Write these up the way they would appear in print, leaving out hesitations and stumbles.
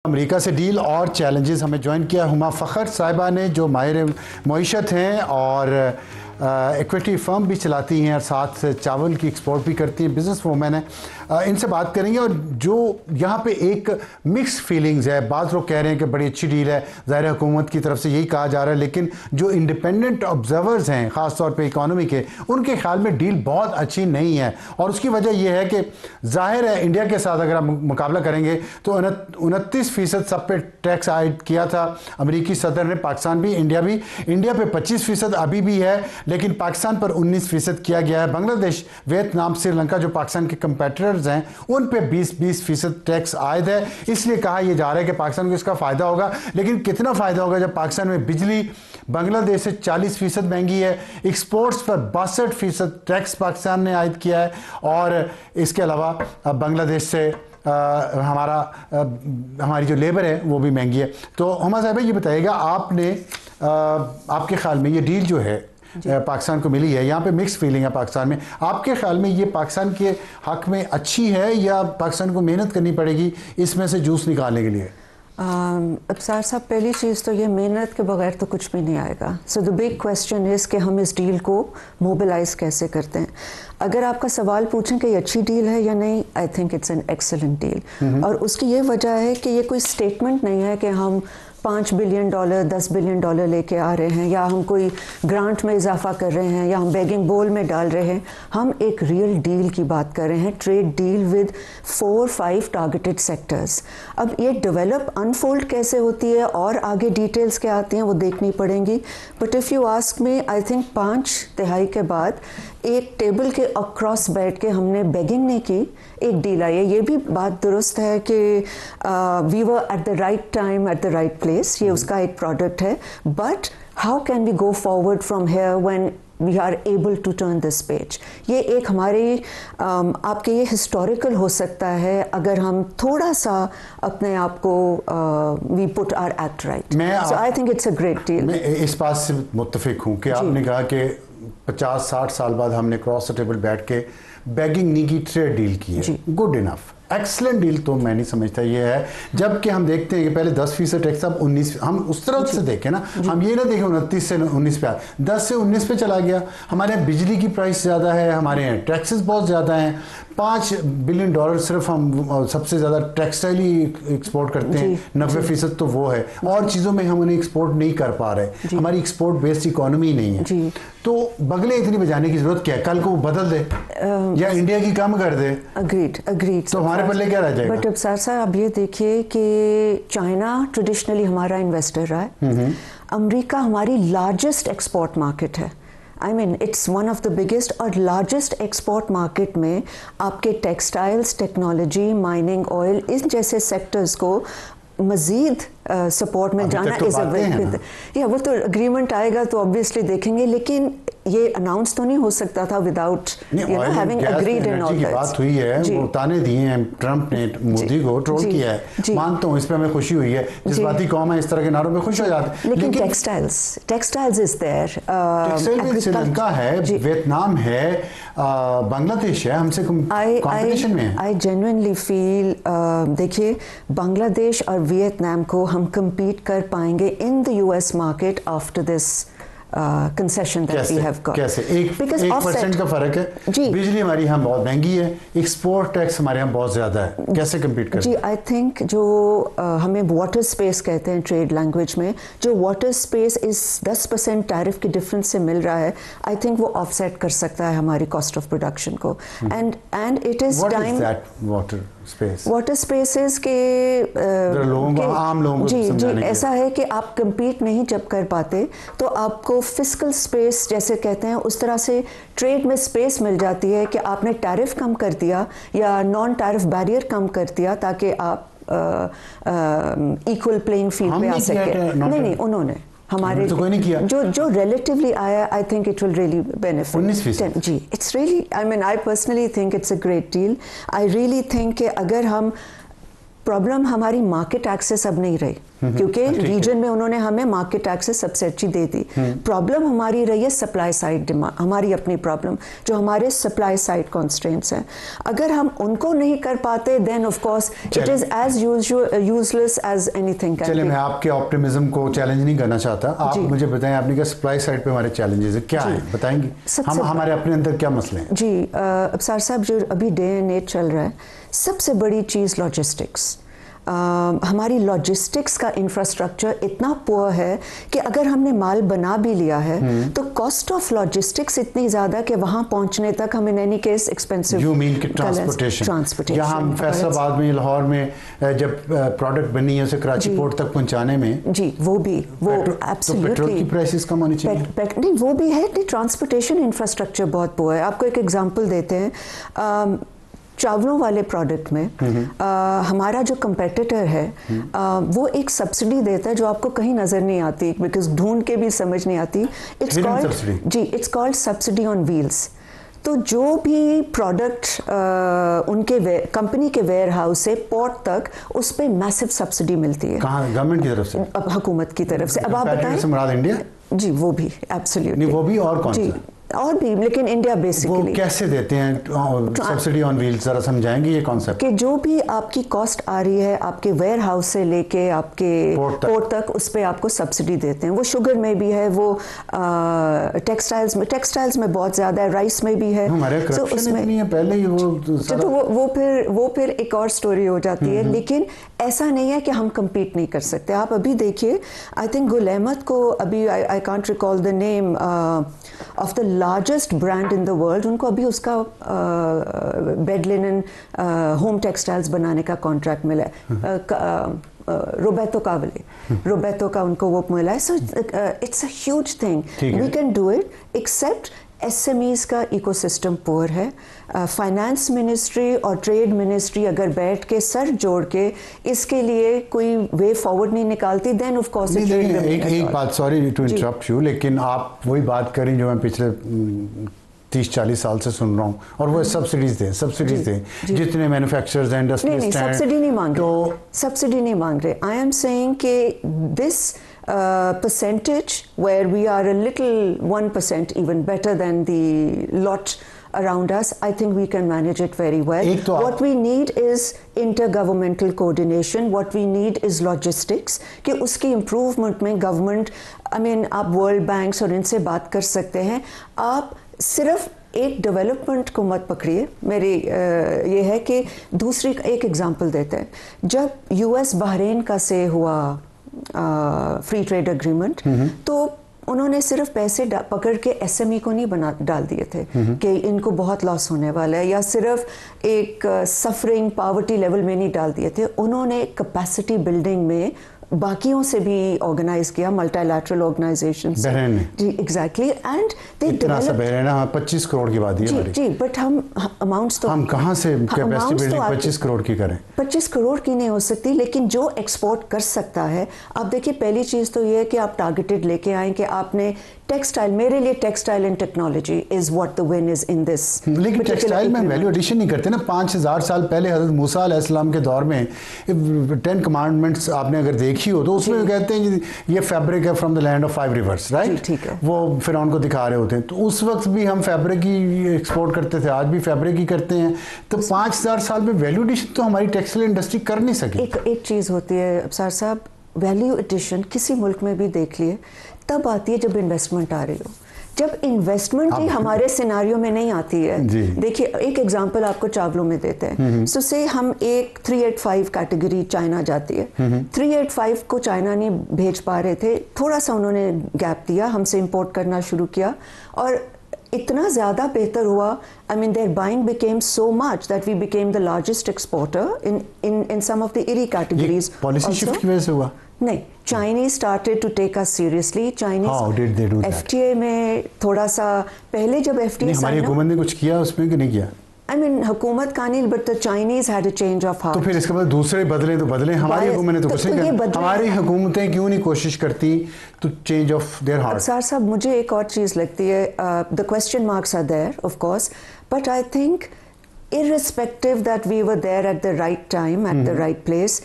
America से deal और challenges हमें ज्वाइन किया हुमा फ़खर साहिबा ने, जो माहिर मईशत हैं और इक्विटी फर्म भी चलाती हैं और साथ चावल की एक्सपोर्ट भी करती हैं, बिज़नेस वूमेन है। इनसे बात करेंगे। और जो यहाँ पे एक मिक्स फीलिंग्स है, बाज़ लोग कह रहे हैं कि बड़ी अच्छी डील है, ज़ाहिर हुकूमत की तरफ से यही कहा जा रहा है, लेकिन जो इंडिपेंडेंट ऑब्जर्वर्स हैं ख़ास तौर पे इकॉनमी के, उनके ख्याल में डील बहुत अच्छी नहीं है। और उसकी वजह यह है कि ज़ाहिर है इंडिया के साथ अगर आप मुकाबला करेंगे तो 29% सब पे टैक्स आयद किया था अमेरिकी सदर ने, पाकिस्तान भी इंडिया भी। इंडिया पे 25% अभी भी है, लेकिन पाकिस्तान पर 19% किया गया है। बांग्लादेश, वियतनाम, श्रीलंका जो पाकिस्तान के कंपेटिटर्स हैं, उन पे 20% टैक्स आयद है। इसलिए कहा यह जा रहा है कि पाकिस्तान को इसका फ़ायदा होगा, लेकिन कितना फ़ायदा होगा जब पाकिस्तान में बिजली बांग्लादेश से 40% महंगी है, एक्सपोर्ट्स पर 62% टैक्स पाकिस्तान ने आयद किया है, और इसके अलावा बांग्लादेश से हमारी जो लेबर है वो भी महंगी है। तो हुमा साहिबा ये बताइएगा, आपने आपके ख्याल में ये डील जो है पाकिस्तान को मिली है, यहाँ पे मिक्स फीलिंग है पाकिस्तान में, आपके ख्याल में ये पाकिस्तान के हक में अच्छी है या पाकिस्तान को मेहनत करनी पड़ेगी इसमें से जूस निकालने के लिए? अब्सार साहब, पहली चीज़ तो ये मेहनत के बगैर तो कुछ भी नहीं आएगा। So the big question is कि हम इस डील को मोबिलाइज कैसे करते हैं। अगर आपका सवाल पूछें कि ये अच्छी डील है या नहीं, आई think it's an excellent deal. और उसकी ये वजह है कि ये कोई स्टेटमेंट नहीं है कि हम $5 बिलियन, $10 बिलियन लेके आ रहे हैं, या हम कोई ग्रांट में इजाफा कर रहे हैं, या हम बेगिंग बोल में डाल रहे हैं। हम एक रियल डील की बात कर रहे हैं, trade deal with 4-5 targeted sectors. अब ये डेवलप अनफोल्ड कैसे होती है और आगे डिटेल्स क्या आती हैं वो देखनी पड़ेंगी। But if you ask me, I think 5 तिहाई के बाद एक टेबल के अक्रॉस बैठ के हमने बेगिंग नहीं की, एक डील आई है। ये भी बात दुरुस्त है कि we were at the right time at the right place, ये उसका एक प्रोडक्ट है। But how can we go forward from here when we are able to turn this page? ये एक हमारे आपके ये हिस्टोरिकल हो सकता है अगर हम थोड़ा सा अपने आप को we put our act right. So I think it's a great deal. मैं इस बात से मुत्तफिक हूँ कि आपने कहा कि 50-60 साल बाद हमने क्रॉस द टेबल बैठ के बेगिंग नहीं की, ट्रेड डील की है। गुड इनफ, एक्सलेंट डील तो मैं नहीं समझता ये है। जबकि हम देखते हैं कि पहले 10% टैक्स, अब 19, हम उस तरह से देखें ना, हम ये ना देखें 29 से 19 पे, 10 से 19 पे चला गया। हमारे यहाँ बिजली की प्राइस ज़्यादा है, हमारे यहाँ टैक्सेस बहुत ज़्यादा हैं। $5 बिलियन सिर्फ हम सबसे ज़्यादा टेक्सटाइल ही एक्सपोर्ट करते हैं, 90% तो वो है, और चीज़ों में हम उन्हें एक्सपोर्ट नहीं कर पा रहे। हमारी एक्सपोर्ट बेस्ड इकोनॉमी नहीं है। तो बगले इतनी बजाने की जरूरत क्या है? कल को वो बदल दे या इंडिया की कम कर दे। अग्रीड। तो हमारे पल्ले क्या रह जाएगा? बट अब्सार साहब, आप ये देखिए कि चाइना ट्रेडिशनली हमारा इन्वेस्टर रहा है। अमेरिका हमारी लार्जेस्ट एक्सपोर्ट मार्केट है। I mean it's one of the biggest और लार्जेस्ट एक्सपोर्ट मार्केट में आपके टेक्सटाइल्स, टेक्नोलॉजी, माइनिंग, ऑयल, इन जैसे सेक्टर्स को मज़ीद सपोर्ट में जाना इज़ अ वेरी, या वो तो एग्रीमेंट आएगा तो ऑब्वियसली देखेंगे, लेकिन ये अनाउंस तो नहीं हो सकता था without having agreed in all that. बात हुई है, वो ताने दिए हैं, ट्रंप ने मोदी को ट्रोल किया है, मानता हूँ, इस पे हमें खुशी हुई है। जज्बाती कौम है, इस तरह के नारों पे खुश हो जाते हैं। लेकिन टेक्सटाइल्स इज देयर, श्रीलंका है, वियतनाम है, बांग्लादेश है, हमसे कंपटीशन में है। आई जेन्युइनली फील, देखिए, बांग्लादेश और वियतनाम को हम compete कर पाएंगे in the US market after this concession that we have got. कैसे? 1% का फर्क है। बिजली हमारी यहाँ बहुत महंगी है, एक्सपोर्ट टैक्स हमारे यहाँ बहुत ज़्यादा है, कैसे compete करें? जी, आई थिंक जो हमें वाटर स्पेस कहते हैं ट्रेड लैंग्वेज में, जो वाटर स्पेस इस 10% टैरिफ के डिफरेंस से मिल रहा है, आई थिंक वो ऑफसेट कर सकता है हमारी कॉस्ट ऑफ प्रोडक्शन को। And it is time. Water spaces के आम लोगों जी ऐसा है कि आप compete नहीं जब कर पाते तो आपको फिस्कल स्पेस जैसे कहते हैं, उस तरह से ट्रेड में स्पेस मिल जाती है कि आपने टैरिफ कम कर दिया या नॉन टैरिफ बैरियर कम कर दिया ताकि आप इक्वल प्लेइंग फील्ड पे आ सके। नहीं, उन्होंने हमारे तो कोई नहीं किया। जो रिलेटिवली आया, I think it will really benefit. 19% जी, it's really, I mean I personally think it's a great deal. I really think कि अगर हम, प्रॉब्लम हमारी मार्केट एक्सेस अब नहीं रही। क्योंकि रीजन में उन्होंने हमें मार्केट एक्सेस सबसे अच्छी दे दी। प्रॉब्लम हमारी रही है सप्लाई साइड डिमांड, हमारी अपनी प्रॉब्लम जो हमारे सप्लाई साइड कॉन्स्ट्रेंट्स हैं। अगर हम उनको नहीं कर पाते then of course it is as useless as anything. चलिए, मैं आपके ऑप्टिमिज्म को चैलेंज नहीं करना चाहता, आप मुझे बताएं, आपने कहा सप्लाई साइड पे हमारे चैलेंजेस है, क्या है बताएंगे? हम हमारे अपने अंदर क्या मसले हैं? जी अबसार साहब, जो अभी डे एंड एज चल रहा है, सबसे बड़ी चीज़ लॉजिस्टिक्स। हमारी लॉजिस्टिक्स का इंफ्रास्ट्रक्चर इतना पुअर है कि अगर हमने माल बना भी लिया है तो कॉस्ट ऑफ लॉजिस्टिक्स इतनी ज़्यादा कि वहाँ पहुँचने तक हम in any case expensive. You mean कि ट्रांसपोर्टेशन यहाँ हम फैसलाबाद में, लाहौर में जब प्रोडक्ट बनी है उसे कराची पोर्ट तक पहुँचाने में, जी वो एब्सोल्युटली पेट्रोल की प्राइसेस कम होनी चाहिए। नहीं, वो भी है, ट्रांसपोर्टेशन इंफ्रास्ट्रक्चर बहुत पुअर है। आपको एक एग्जांपल देते हैं, चावलों वाले प्रोडक्ट में हमारा जो कंपेटिटर है वो एक सब्सिडी देता है जो आपको कहीं नज़र नहीं आती, बिकॉज ढूंढ के भी समझ नहीं आती। It's called subsidy on wheels. तो जो भी प्रोडक्ट उनके कंपनी के वेयर हाउस से पोर्ट तक, उस पर मैसिव सब्सिडी मिलती है। कहाँ? गवर्नमेंट की तरफ से? अब हुकूमत की तरफ से। अब आप बताएं। इंडिया? जी वो भी एब्सोल्युटली। वो भी, और कौन सा? और भी, लेकिन इंडिया बेसिकली। वो कैसे देते हैं सब्सिडी ऑन व्हील्स, जरा समझाएंगे ये कॉन्सेप्ट? कि जो भी आपकी कॉस्ट आ रही है आपके वेयर हाउस से लेके आपके पोर्ट तक, उस पे आपको सब्सिडी देते हैं। वो शुगर में भी है, वो टेक्सटाइल्स में बहुत ज़्यादा है, राइस में भी है। हमारे करप्शन नहीं है पहले ही वो फिर एक और स्टोरी हो जाती है। लेकिन ऐसा नहीं है कि हम कम्पीट नहीं कर सकते। आप अभी देखिए, आई थिंक गुल अहमद को अभी I can't recall the name of the largest brand in the world, उनको अभी उसका बेड लिनन होम टेक्सटाइल्स बनाने का कॉन्ट्रैक्ट मिला है। रोबेतो का उनको वो मिला है। So it's a huge thing, we can do it, except SMEs का इकोसिस्टम पुअर है। फाइनेंस मिनिस्ट्री और ट्रेड मिनिस्ट्री अगर बैठ के सर जोड़ के इसके लिए कोई वे फॉरवर्ड नहीं निकालती, देन ऑफ कोर्स एक बात, सॉरी टू इंटरप्ट यू, लेकिन आप वही बात करें जो मैं पिछले 30-40 साल से सुन रहा हूँ, और वो सब्सिडीज दें जितने मैन्युफैक्चरर्स हैं, इंडस्ट्रीज हैं। सब्सिडी नहीं मांग रहे, सब्सिडी नहीं मांग रहे। आई एम सेइंग कि this percentage where we are a little 1% even better than the lot around us, I think we can manage it very well. What we need is intergovernmental coordination. What we need is logistics, कि उसकी improvement में government, I mean आप World Banks और इनसे बात कर सकते हैं। आप सिर्फ एक डेवलपमेंट को मत पकड़िए। मेरी ये है कि दूसरी एक एग्जांपल देते हैं। जब US बहरीन का से हुआ फ्री ट्रेड एग्रीमेंट, तो उन्होंने सिर्फ पैसे पकड़ के SME को नहीं डाल दिए थे कि इनको बहुत लॉस होने वाला है, या सिर्फ एक सफरिंग पावर्टी लेवल में नहीं डाल दिए थे। उन्होंने कैपेसिटी बिल्डिंग में बाकियों से भी ऑर्गेनाइज किया, मल्टीलैटरल ऑर्गेनाइजेशंस। बहरीन में जी एग्जैक्टली, एंड इतना सा बहरीन 25 करोड़ की बात है। जी बट हम अमाउंट्स तो हम कहाँ से कैपेसिटी बिल्डिंग 25 करोड़ की करें? 25 करोड़ की नहीं हो सकती, लेकिन जो एक्सपोर्ट कर सकता है। आप देखिए, पहली चीज़ तो ये है कि आप टारगेटेड लेके आए कि आपने टेक्सटाइल, मेरे लिए textile and technology is what the win is in this. लेकिन टेक्सटाइल में वैल्यू एडिशन नहीं करते ना। 5000 साल पहले हज़रत मूसा अलैहिस्सलाम के दौर में 10 कमांडमेंट्स आपने अगर देखी हो तो उसमें कहते हैं ये फैब्रिक है from the land of 5 reverse, right? ठीक है। वो फिरौन को दिखा रहे होते हैं। तो उस वक्त भी हम फैब्रिक ही एक्सपोर्ट करते थे, आज भी फैब्रिक ही करते हैं। तो 5000 साल में वैल्यू एडिशन तो हमारी टेक्सटाइल इंडस्ट्री कर नहीं सकी। एक चीज़ होती है अबसार साहब, वैल्यू एडिशन किसी मुल्क में भी देख लिए तब आती है जब इन्वेस्टमेंट आ रही हो। जब इन्वेस्टमेंट ही हमारे सिनारियो में नहीं आती है, देखिए एक एग्जांपल आपको चावलों में देते हैं। सो से हम एक 385 कैटेगरी चाइना जाती है, 385 को चाइना नहीं भेज पा रहे थे, थोड़ा सा उन्होंने गैप दिया, हमसे इंपोर्ट करना शुरू किया और इतना ज़्यादा बेहतर हुआ। I mean their buying became so much that we became the largest exporter in some of the IRI categories. Policy shift की वजह से हुआ? नहीं, Chinese started to take us seriously. Chinese How did they do that? FTA में थोड़ा सा पहले जब FTA हमारी हुकूमत ने कुछ किया उसमें कि नहीं किया? I mean हुकूमत का नहीं, but the Chinese had a change of heart. तो फिर इसके बाद दूसरे बदले तो बदले, हमारी हुकूमत ने तो कुछ नहीं किया। हमारी हुकूमतें क्यों नहीं कोशिश करती to change of their heart? अबसार साहब, मुझे एक और चीज़ लगती है, the question marks are there of course, but I think irrespective that we were there at the right time, at the right place,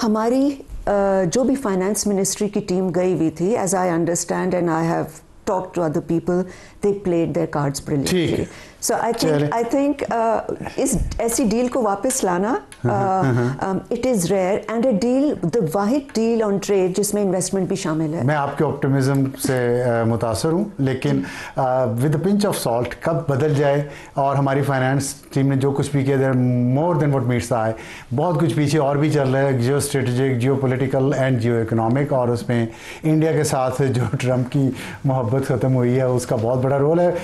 हमारी जो भी फाइनेंस मिनिस्ट्री की टीम गई हुई थी, as I understand and I have talked to other people, they played their cards brilliantly. So I think इस ऐसी deal को वापस लाना it is rare and a deal, the Wahid deal on trade जिसमें investment भी शामिल है. मैं आपके ऑप्टिमिज्म से मुतासर हूँ, लेकिन with a pinch of salt कब बदल जाए और हमारी फाइनेंस टीम ने जो कुछ भी किया there more than what meets the eye. बहुत कुछ पीछे और भी चल रहा है, geo strategic, geo political and geo economic, और उसमें इंडिया के साथ जो ट्रम्प की मोहब्बत ख़त्म हुई है उसका बहुत बड़ा रोल है.